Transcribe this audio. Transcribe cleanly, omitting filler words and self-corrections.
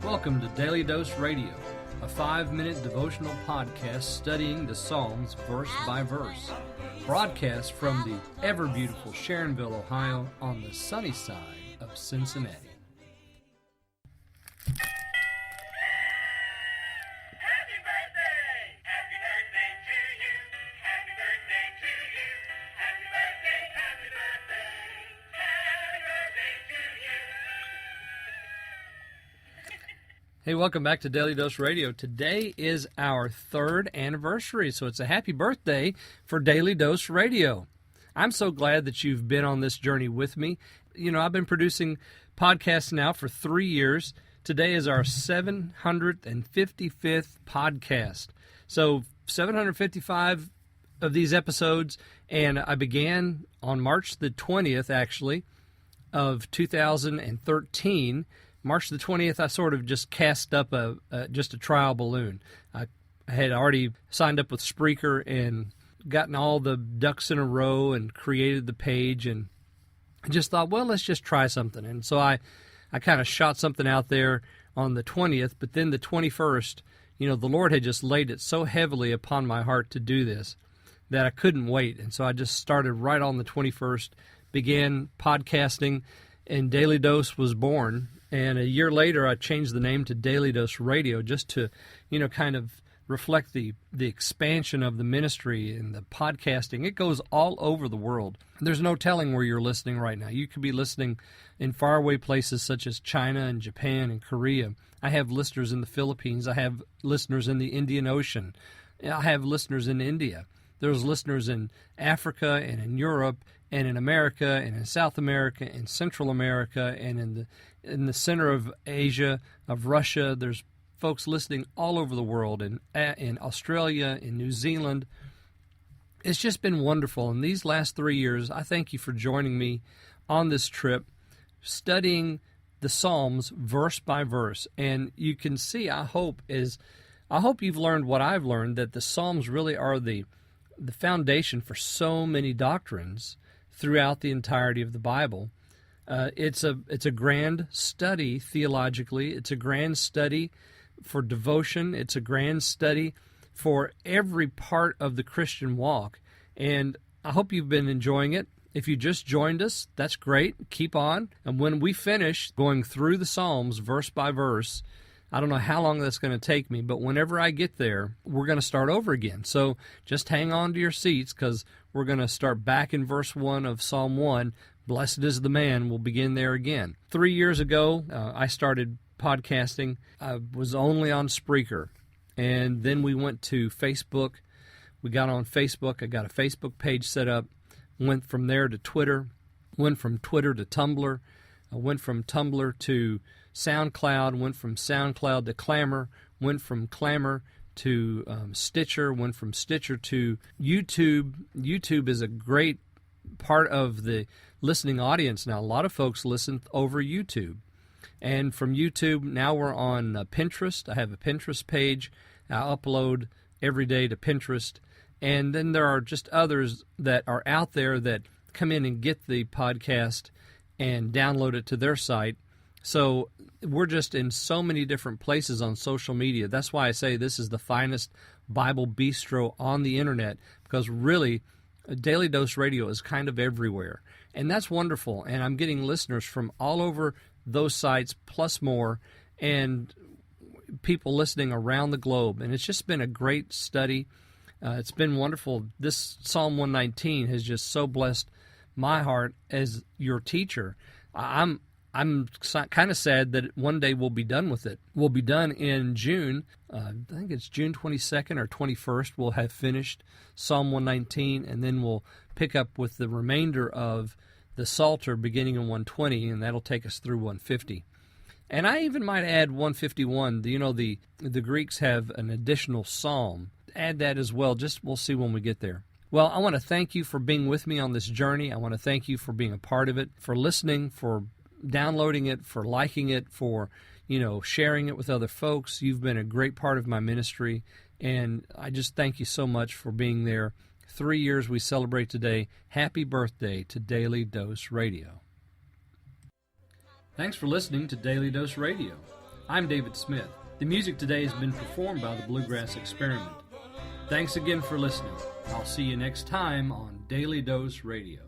Welcome to Daily Dose Radio, a 5-minute devotional podcast studying the Psalms verse by verse. Broadcast from the ever-beautiful Sharonville, Ohio, on the sunny side of Cincinnati. Hey, welcome back to Daily Dose Radio. Today is our 3rd anniversary, so it's a happy birthday for Daily Dose Radio. I'm so glad that you've been on this journey with me. You know, I've been producing podcasts now for 3 years. Today is our 755th podcast. So 755 of these episodes, and I began on March the 20th, actually, of 2013. March the 20th, I sort of just cast up just a trial balloon. I had already signed up with Spreaker and gotten all the ducks in a row and created the page, and I just thought, well, let's just try something. And so I kind of shot something out there on the 20th, but then the 21st, you know, the Lord had just laid it so heavily upon my heart to do this that I couldn't wait. And so I just started right on the 21st, began podcasting, and Daily Dose was born. And a year later, I changed the name to Daily Dose Radio just to, you know, kind of reflect the expansion of the ministry and the podcasting. It goes all over the world. There's no telling where you're listening right now. You could be listening in faraway places such as China and Japan and Korea. I have listeners in the Philippines. I have listeners in the Indian Ocean. I have listeners in India. There's listeners in Africa and in Europe and in America and in South America and Central America and in the center of Asia, of Russia. There's folks listening all over the world, in Australia, in New Zealand. It's just been wonderful. In these last 3 years, I thank you for joining me on this trip, studying the Psalms verse by verse. And you can see, I hope you've learned what I've learned, that the Psalms really are the foundation for so many doctrines throughout the entirety of the Bible. It's a grand study theologically. It's a grand study for devotion. It's a grand study for every part of the Christian walk. And I hope you've been enjoying it. If you just joined us, that's great. Keep on. And when we finish going through the Psalms verse by verse, I don't know how long that's going to take me, but whenever I get there, we're going to start over again. So just hang on to your seats, because we're going to start back in verse 1 of Psalm 1. Blessed is the man. We'll begin there again. 3 years ago, I started podcasting. I was only on Spreaker, and then we went to Facebook. We got on Facebook. I got a Facebook page set up. Went from there to Twitter. Went from Twitter to Tumblr. I went from Tumblr to SoundCloud, went from SoundCloud to Clamor, went from Clamor to Stitcher, went from Stitcher to YouTube. YouTube is a great part of the listening audience now. A lot of folks listen over YouTube. And from YouTube, now we're on Pinterest. I have a Pinterest page. I upload every day to Pinterest. And then there are just others that are out there that come in and get the podcast and download it to their site. So we're just in so many different places on social media. That's why I say this is the finest Bible bistro on the internet, because really, Daily Dose Radio is kind of everywhere. And that's wonderful. And I'm getting listeners from all over those sites, plus more, and people listening around the globe. And it's just been a great study. It's been wonderful. This Psalm 119 has just so blessed my heart as your teacher. I'm kind of sad that one day we'll be done with it. We'll be done in June. I think it's June 22nd or 21st. We'll have finished Psalm 119, and then we'll pick up with the remainder of the Psalter beginning in 120, and that'll take us through 150. And I even might add 151. You know, the Greeks have an additional psalm. Add that as well. Just we'll see when we get there. Well, I want to thank you for being with me on this journey. I want to thank you for being a part of it, for listening, for downloading it, for liking it, for, sharing it with other folks. You've been a great part of my ministry, and I just thank you so much for being there. 3 years we celebrate today. Happy birthday to Daily Dose Radio. Thanks for listening to Daily Dose Radio. I'm David Smith. The music today has been performed by the Bluegrass Experiment. Thanks again for listening. I'll see you next time on Daily Dose Radio.